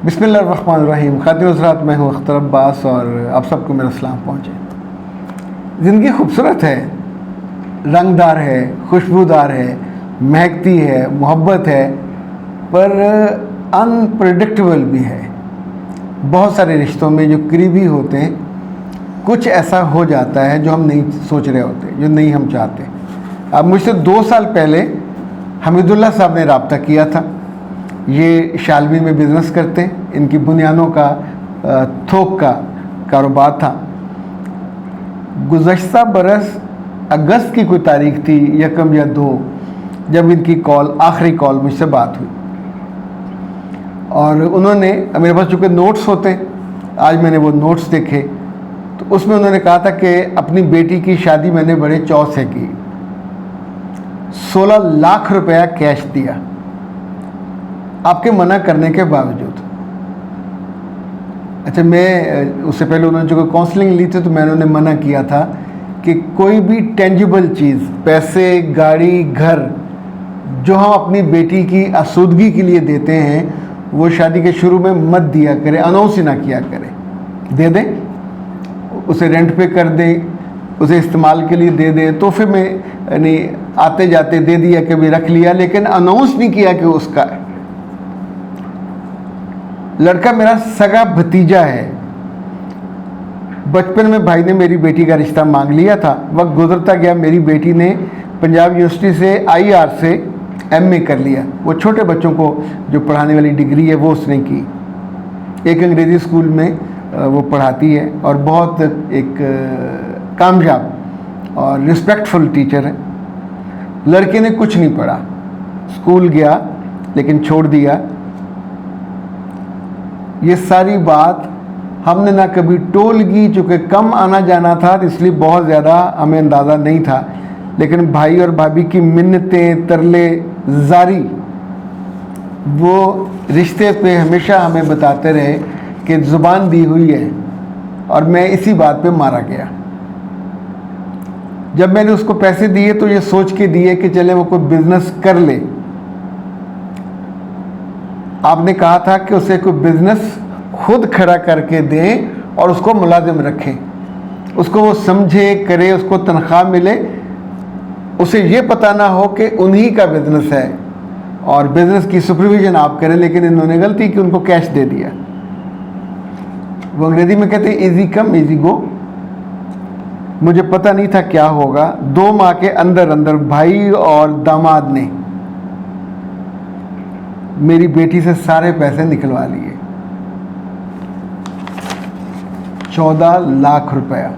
बिस्मिल्लाहिर्रहमानिर्रहीम। खातिन हज़रात, मैं हूँ अख्तर अब्बास और आप सबको मेरा सलाम पहुँचे। ज़िंदगी खूबसूरत है, रंगदार है, खुशबूदार है, महकती है, मोहब्बत है, पर अनप्रेडिक्टेबल भी है। बहुत सारे रिश्तों में जो करीबी होते हैं, कुछ ऐसा हो जाता है जो हम नहीं सोच रहे होते, जो नहीं हम चाहते। अब मुझसे 2 साल पहले हमीदुल्लाह साहब ने रब्ता किया था। ये शालवी में बिज़नेस करते हैं, इनकी बुनियानों का थोक का कारोबार था। गुज़श्ता बरस अगस्त की कोई तारीख थी, 1 या 2, जब इनकी आखिरी कॉल मुझसे बात हुई और उन्होंने, मेरे पास चूँकि नोट्स होते हैं, आज मैंने वो नोट्स देखे तो उसमें उन्होंने कहा था कि अपनी बेटी की शादी मैंने बड़े चाव से की, 16 लाख रुपया कैश दिया आपके मना करने के बावजूद। अच्छा, मैं उससे पहले उन्होंने जो काउंसलिंग ली थी तो मैंने उन्हें मना किया था कि कोई भी टेंजिबल चीज़, पैसे, गाड़ी, घर, जो हम अपनी बेटी की आसूदगी के लिए देते हैं, वो शादी के शुरू में मत दिया करें, अनाउंस ही ना किया करें। दे दें, उसे रेंट पे कर दें, उसे इस्तेमाल के लिए दे दें, तोहफे में यानी आते जाते दे दिया, कभी रख लिया, लेकिन अनाउंस नहीं किया कि उसका है। लड़का मेरा सगा भतीजा है। बचपन में भाई ने मेरी बेटी का रिश्ता मांग लिया था। वक्त गुजरता गया, मेरी बेटी ने पंजाब यूनिवर्सिटी से IR से MA कर लिया। वो छोटे बच्चों को जो पढ़ाने वाली डिग्री है वो उसने की। एक अंग्रेज़ी स्कूल में वो पढ़ाती है और बहुत एक कामयाब और रिस्पेक्टफुल टीचर है। लड़के ने कुछ नहीं पढ़ा, स्कूल गया लेकिन छोड़ दिया। ये सारी बात हमने ना कभी टोल की, चूँकि कम आना जाना था तो इसलिए बहुत ज़्यादा हमें अंदाज़ा नहीं था, लेकिन भाई और भाभी की मिन्नतें, तरले जारी वो रिश्ते पे हमेशा हमें बताते रहे कि ज़ुबान दी हुई है, और मैं इसी बात पे मारा गया। जब मैंने उसको पैसे दिए तो ये सोच के दिए कि चले वो कोई बिज़नेस कर ले। आपने कहा था कि उसे कोई बिज़नेस खुद खड़ा करके दें और उसको मुलाजिम रखें, उसको वो समझे, करे, उसको तनख्वाह मिले, उसे ये पता ना हो कि उन्हीं का बिज़नेस है और बिज़नेस की सुपरविजन आप करें। लेकिन इन्होंने गलती की, उनको कैश दे दिया। वो अंग्रेज़ी में कहते हैं ईजी कम ईजी गो। मुझे पता नहीं था क्या होगा। 2 माह के अंदर अंदर भाई और दामाद ने मेरी बेटी से सारे पैसे निकलवा लिए, 14 लाख रुपया।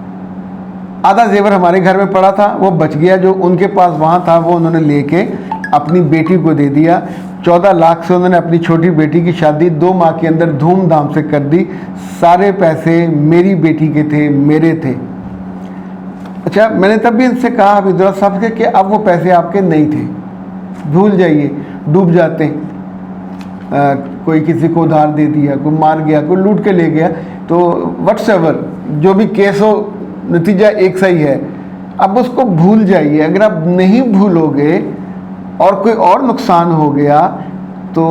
आधा जेवर हमारे घर में पड़ा था, वो बच गया, जो उनके पास वहाँ था वो उन्होंने लेके अपनी बेटी को दे दिया। 14 लाख से उन्होंने अपनी छोटी बेटी की शादी 2 माह के अंदर धूमधाम से कर दी। सारे पैसे मेरी बेटी के थे, मेरे थे। अच्छा, मैंने तब भी इनसे कहा हमीदुल्लाह साहब से कि अब वो पैसे आपके नहीं थे, भूल जाइए, डूब जाते हैं। कोई किसी को उधार दे दिया, कोई मार गया, कोई लूट के ले गया, तो व्हाट्सएवर जो भी केस हो, नतीजा एक सा ही है। अब उसको भूल जाइए। अगर आप नहीं भूलोगे और कोई और नुकसान हो गया तो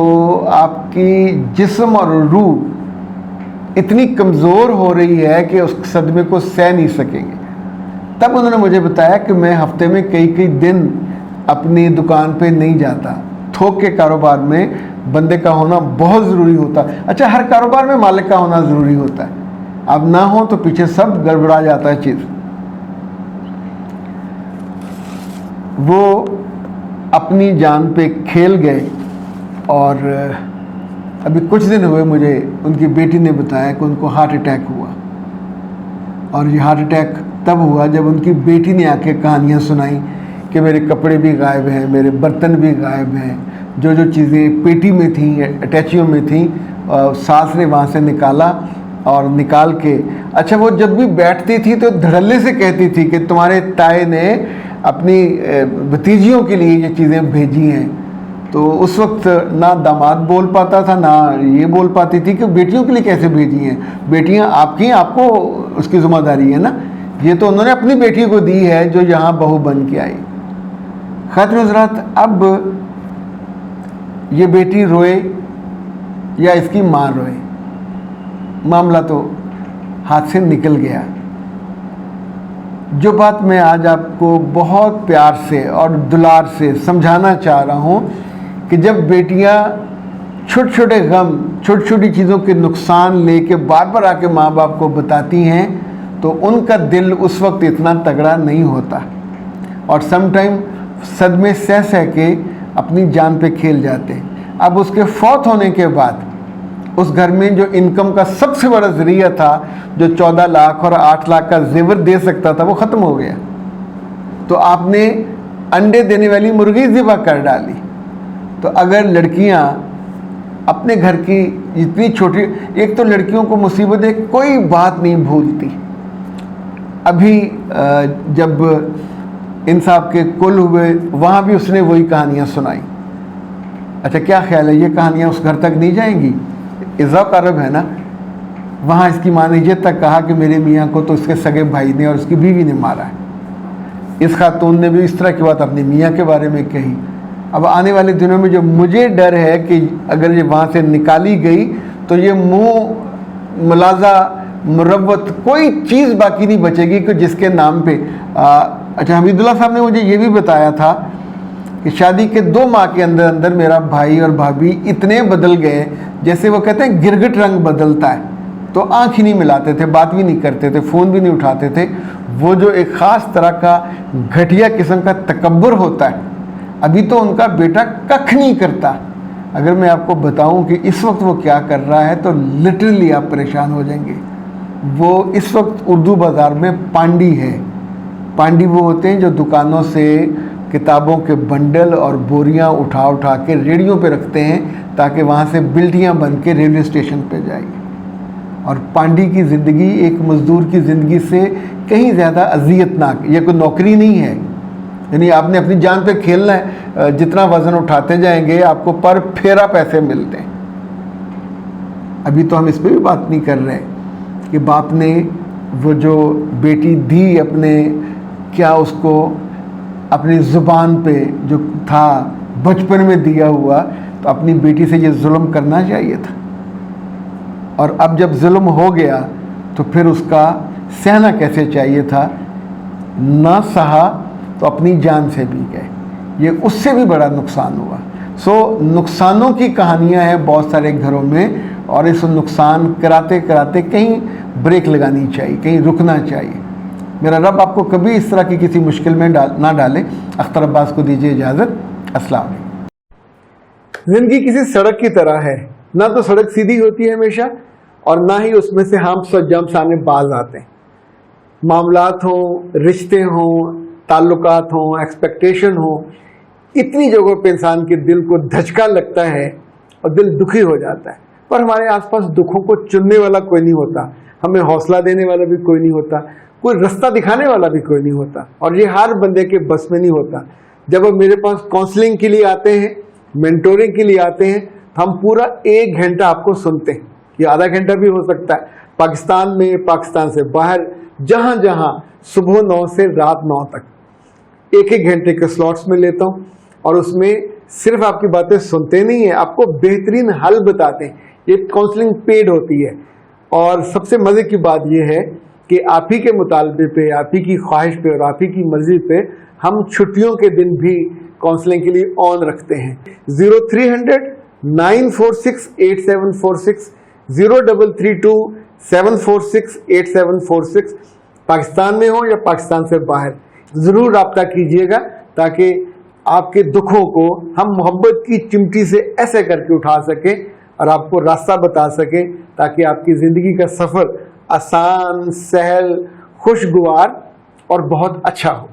आपकी जिस्म और रूह इतनी कमज़ोर हो रही है कि उस सदमे को सह नहीं सकेंगे। तब उन्होंने मुझे बताया कि मैं हफ्ते में कई दिन अपनी दुकान पे नहीं जाता। थोक के कारोबार में बंदे का होना बहुत ज़रूरी होता है। अच्छा, हर कारोबार में मालिक का होना ज़रूरी होता है। अब ना हो तो पीछे सब गड़बड़ा जाता है चीज़। वो अपनी जान पे खेल गए और अभी कुछ दिन हुए मुझे उनकी बेटी ने बताया कि उनको हार्ट अटैक हुआ। और ये हार्ट अटैक तब हुआ जब उनकी बेटी ने आके कहानियाँ सुनाई कि मेरे कपड़े भी गायब हैं, मेरे बर्तन भी गायब हैं, जो चीज़ें पेटी में थी, अटैचियों में थी, सास ने वहाँ से निकाला और निकाल के, अच्छा, वो जब भी बैठती थी तो धड़ल्ले से कहती थी कि तुम्हारे ताए ने अपनी भतीजियों के लिए ये चीज़ें भेजी हैं। तो उस वक्त ना दामाद बोल पाता था, ना ये बोल पाती थी कि बेटियों के लिए कैसे भेजी हैं। बेटियां आपकी हैं, आपको उसकी ज़िम्मेदारी है ना। ये तो उन्होंने अपनी बेटी को दी है जो यहाँ बहू बन के आई। खातिन हज़रात, अब ये बेटी रोए या इसकी माँ रोए, मामला तो हाथ से निकल गया। जो बात मैं आज आपको बहुत प्यार से और दुलार से समझाना चाह रहा हूँ कि जब बेटियाँ छोटे छोटे गम, छोटी छोटी चीज़ों के नुकसान लेके बार बार आके माँ बाप को बताती हैं तो उनका दिल उस वक्त इतना तगड़ा नहीं होता और समटाइम सदमे सह सह के अपनी जान पे खेल जाते हैं। अब उसके फौत होने के बाद उस घर में जो इनकम का सबसे बड़ा जरिया था, जो 14 लाख और 8 लाख का जेवर दे सकता था, वो ख़त्म हो गया। तो आपने अंडे देने वाली मुर्गी ज़िबा कर डाली। तो अगर लड़कियां अपने घर की इतनी छोटी, एक तो लड़कियों को मुसीबत है, कोई बात नहीं भूलती। अभी जब इन साहब के कुल हुए वहाँ भी उसने वही कहानियाँ सुनाई। अच्छा, क्या ख्याल है ये कहानियाँ उस घर तक नहीं जाएंगी? इज़्ज़त अरब है ना। वहाँ इसकी माँ ने ये तक कहा कि मेरे मियाँ को तो इसके सगे भाई ने और उसकी बीवी ने मारा है। इस खातून ने भी इस तरह की बात अपनी मियाँ के बारे में कही। अब आने वाले दिनों में जो मुझे डर है कि अगर ये वहाँ से निकाली गई तो ये मुँह मुलाजा मुरव्वत कोई चीज़ बाकी नहीं बचेगी कि जिसके नाम पे अच्छा, हमीदुल्लाह साहब ने मुझे ये भी बताया था कि शादी के 2 माह के अंदर अंदर मेरा भाई और भाभी इतने बदल गए, जैसे वो कहते हैं गिरगिट रंग बदलता है। तो आँख ही नहीं मिलाते थे, बात भी नहीं करते थे, फ़ोन भी नहीं उठाते थे। वो जो एक ख़ास तरह का घटिया किस्म का तकब्बुर होता है, अभी तो उनका बेटा कख नहीं करता। अगर मैं आपको बताऊं कि इस वक्त वो क्या कर रहा है तो लिटरली आप परेशान हो जाएंगे। वो इस वक्त उर्दू बाज़ार में पांडी है। पांडी वो होते हैं जो दुकानों से किताबों के बंडल और बोरियां उठा उठा के रेडियो पे रखते हैं ताकि वहाँ से बिल्टियाँ बन के रेलवे स्टेशन पे जाएगी। और पांडी की ज़िंदगी एक मज़दूर की ज़िंदगी से कहीं ज़्यादा अज़ियतनाक, ये कोई नौकरी नहीं है। यानी आपने अपनी जान पे खेलना है, जितना वज़न उठाते जाएंगे आपको पर फेरा पैसे मिलते हैं। अभी तो हम इस पर भी बात नहीं कर रहे कि बाप ने वो जो बेटी दी अपने, क्या उसको अपनी ज़ुबान पे जो था बचपन में दिया हुआ, तो अपनी बेटी से ये जुल्म करना चाहिए था। और अब जब जुल्म हो गया तो फिर उसका सहना कैसे चाहिए था। ना सहा तो अपनी जान से भी गए, ये उससे भी बड़ा नुकसान हुआ। नुकसानों की कहानियाँ हैं बहुत सारे घरों में और इस नुकसान कराते कराते कहीं ब्रेक लगानी चाहिए, कहीं रुकना चाहिए। मेरा रब आपको कभी इस तरह की किसी मुश्किल में ना डाले। अख्तर अब्बास को दीजिए इजाज़त। अस्सलाम वालेकुम। ज़िंदगी किसी सड़क की तरह है, ना तो सड़क सीधी होती है हमेशा और ना ही उसमें से हम सज्जम सामने बाज आते हैं। मामलात हों, रिश्ते हों, ताल्लुकात हों, एक्सपेक्टेशन हो, इतनी जगहों पे इंसान के दिल को धचका लगता है और दिल दुखी हो जाता है। पर हमारे आसपास दुखों को चुनने वाला कोई नहीं होता, हमें हौसला देने वाला भी कोई नहीं होता, कोई रास्ता दिखाने वाला भी कोई नहीं होता और ये हर बंदे के बस में नहीं होता। जब अब मेरे पास काउंसलिंग के लिए आते हैं, मेंटोरिंग के लिए आते हैं, तो हम पूरा 1 घंटा आपको सुनते हैं, ये आधा घंटा भी हो सकता है। पाकिस्तान में, पाकिस्तान से बाहर, जहाँ जहाँ सुबह 9 से रात 9 तक 1-1 घंटे के स्लॉट्स में लेता हूँ और उसमें सिर्फ आपकी बातें सुनते नहीं है, आपको बेहतरीन हल बताते हैं। ये काउंसलिंग पेड होती है और सबसे मज़े की बात यह है कि आप ही के मुतालबे पे, आप ही की ख्वाहिश पे और आप ही की मर्जी पे हम छुट्टियों के दिन भी काउंसलिंग के लिए ऑन रखते हैं। 0300 946 8746, 0332 746 8746। पाकिस्तान में हो या पाकिस्तान से बाहर, ज़रूर रब्ता कीजिएगा ताकि आपके दुखों को हम मोहब्बत की चिमटी से ऐसे करके उठा सकें और आपको रास्ता बता सकें ताकि आपकी ज़िंदगी का सफ़र आसान, सहल, खुशगवार और बहुत अच्छा हो।